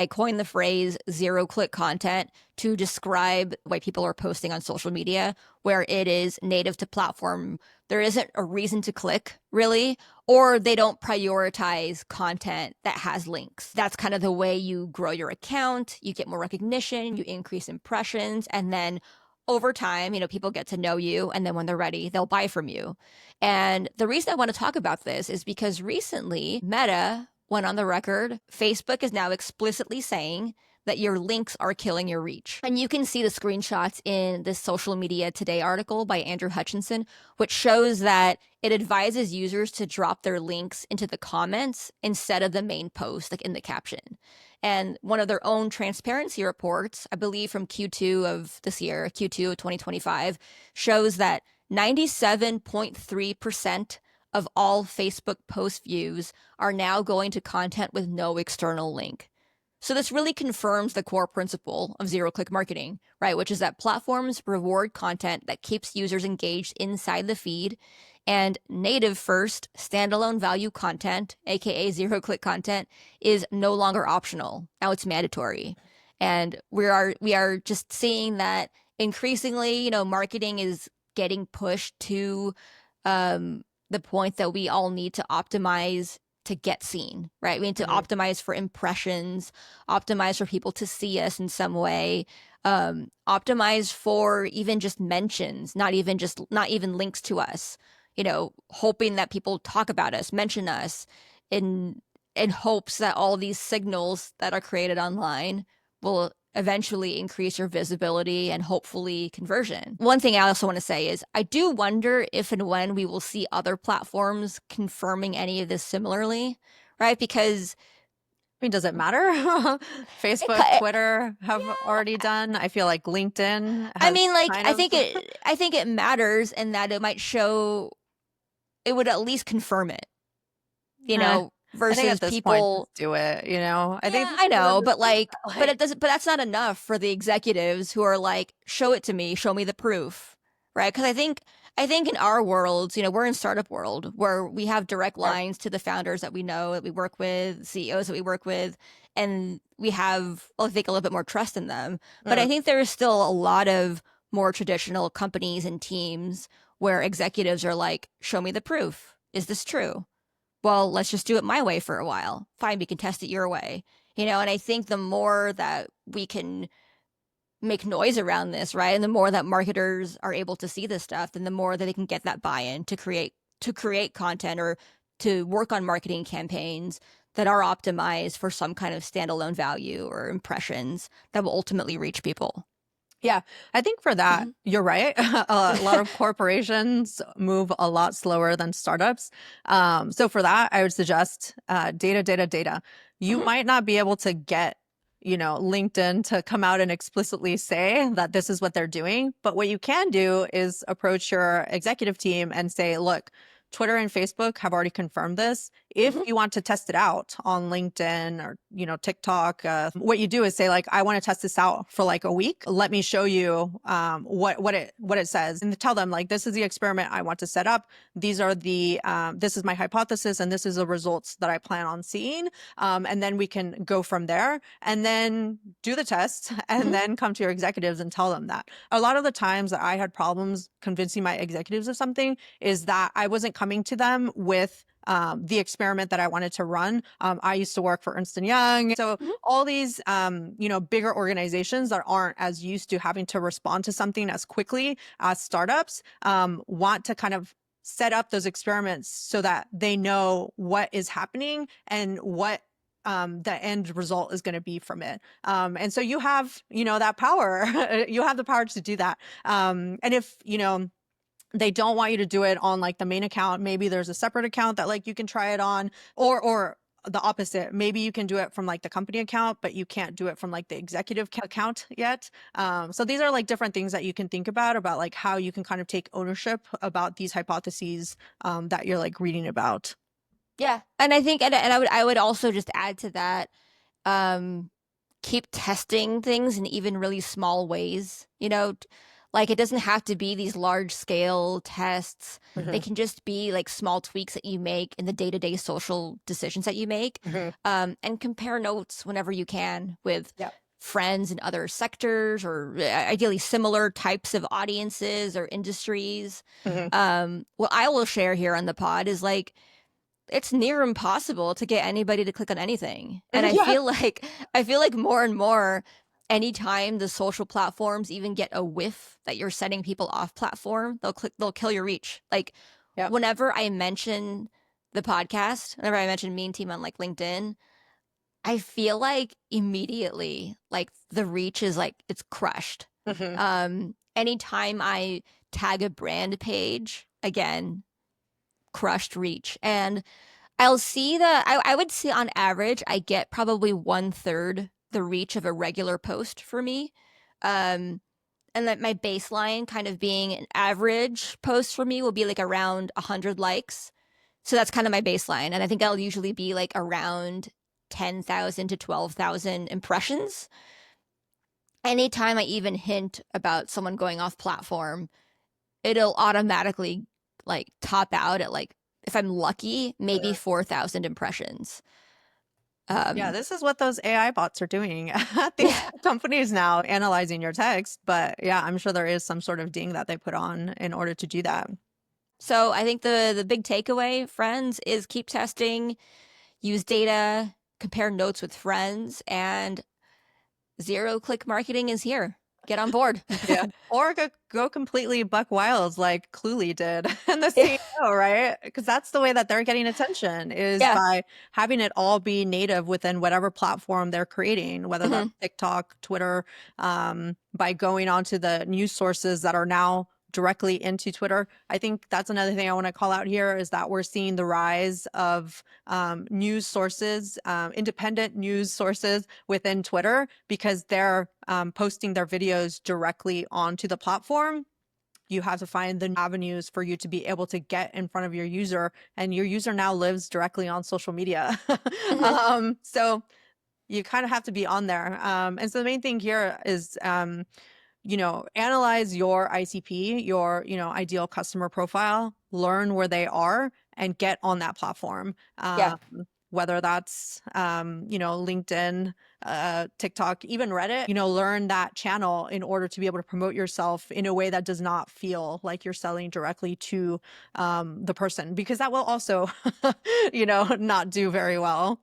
I coined the phrase zero-click content to describe the way people are posting on social media, where it is native to platform. There isn't a reason to click, really, or they don't prioritize content that has links. That's kind of the way you grow your account. You get more recognition, you increase impressions, and then over time, people get to know you, and then when they're ready, they'll buy from you. And the reason I want to talk about this is because recently Meta went on the record. Facebook is now explicitly saying that your links are killing your reach. And you can see the screenshots in this Social Media Today article by Andrew Hutchinson, which shows that it advises users to drop their links into the comments instead of the main post, like in the caption. And one of their own transparency reports, I believe from Q2 of this year, Q2 of 2025, shows that 97.3% of all Facebook post views are now going to content with no external link. So this really confirms the core principle of zero-click marketing, right? Which is that platforms reward content that keeps users engaged inside the feed, and native first standalone value content, aka zero-click content, is no longer optional. Now it's mandatory. And we are just seeing that increasingly, marketing is getting pushed to the point that we all need to optimize to get seen, right? We need to optimize for impressions, optimize for people to see us in some way, optimize for even just mentions, not even links to us, hoping that people talk about us, mention us in hopes that all these signals that are created online will eventually increase your visibility and hopefully conversion. One thing I also want to say is I do wonder if and when we will see other platforms confirming any of this similarly, right? Because I mean, does it matter? Facebook, Twitter have already done. I feel like LinkedIn has I think it matters in that it might show, it would at least confirm it, versus I think at this people point, just do it, I think I know, but that's not enough for the executives who are like, show it to me, show me the proof, right? Because I think in our worlds, we're in startup world where we have direct lines to the founders that we know, that we work with, CEOs that we work with, and we have, I think, a little bit more trust in them. But I think there is still a lot of more traditional companies and teams where executives are like, show me the proof. Is this true? Well, let's just do it my way for a while. Fine, we can test it your way. And I think the more that we can make noise around this, right? And the more that marketers are able to see this stuff, then the more that they can get that buy-in to create content or to work on marketing campaigns that are optimized for some kind of standalone value or impressions that will ultimately reach people. Yeah, I think for that, you're right. A lot of corporations move a lot slower than startups. So for that, I would suggest data. You might not be able to get, LinkedIn to come out and explicitly say that this is what they're doing. But what you can do is approach your executive team and say, look, Twitter and Facebook have already confirmed this. If you want to test it out on LinkedIn or, TikTok, what you do is say like, I want to test this out for like a week. Let me show you what it says, and tell them like, this is the experiment I want to set up. These are this is my hypothesis, and this is the results that I plan on seeing. And then we can go from there, and then do the test, and then come to your executives and tell them that. A lot of the times that I had problems convincing my executives of something is that I wasn't coming to them with the experiment that I wanted to run. I used to work for Ernst & Young. So all these, bigger organizations that aren't as used to having to respond to something as quickly as startups want to kind of set up those experiments so that they know what is happening and what the end result is going to be from it. And so you have, that power. You have the power to do that. And if, they don't want you to do it on like the main account, maybe there's a separate account that like you can try it on, or the opposite. Maybe you can do it from like the company account, but you can't do it from like the executive account yet. So these are like different things that you can think about like how you can kind of take ownership about these hypotheses that you're like reading about. Yeah. And I think, and I would also just add to that, keep testing things in even really small ways, Like, it doesn't have to be these large scale tests. They Mhm, can just be like small tweaks that you make in the day-to-day social decisions that you make. mhm. And compare notes whenever you can with Yeah. friends in other sectors, or ideally similar types of audiences or industries. Mhm. What I will share here on the pod is like, it's near impossible to get anybody to click on anything. And Yeah. I feel like more and more, anytime the social platforms even get a whiff that you're setting people off platform, they'll kill your reach. Like, Yep. whenever I mention the podcast, whenever I mention Mean Team on like LinkedIn, I feel like immediately like the reach is like it's crushed. Mhm. Anytime I tag a brand page, again, crushed reach. And I'll see that I would say on average, I get probably 1/3 the reach of a regular post for me. Um, and that my baseline kind of being an average post for me will be like around 100 likes. So that's kind of my baseline. And I think I'll usually be like around 10,000 to 12,000 impressions. Anytime I even hint about someone going off platform, it'll automatically like top out at like, if I'm lucky, maybe 4,000 impressions. Yeah, Um, this is what those AI bots are doing at these yeah. companies now, analyzing your text. But yeah, I'm sure there is some sort of ding that they put on in order to do that. So I think the big takeaway, friends, is keep testing, use data, compare notes with friends, and zero click marketing is here. Get on board. Yeah. Or go completely buck wild like Cluely did and the Yeah. CEO, right? Because that's the way that they're getting attention is Yeah. by having it all be native within whatever platform they're creating, whether that's Mhm. TikTok, Twitter, by going onto the news sources that are now directly into Twitter. I think that's another thing I want to call out here is that we're seeing the rise of news sources, independent news sources within Twitter because they're posting their videos directly onto the platform. You have to find the avenues for you to be able to get in front of your user, and your user now lives directly on social media. Mhm. So you kind of have to be on there. And so the main thing here is, analyze your ICP, your, ideal customer profile, learn where they are and get on that platform. Yeah. Whether that's, LinkedIn, TikTok, even Reddit, learn that channel in order to be able to promote yourself in a way that does not feel like you're selling directly to the person, because that will also, not do very well.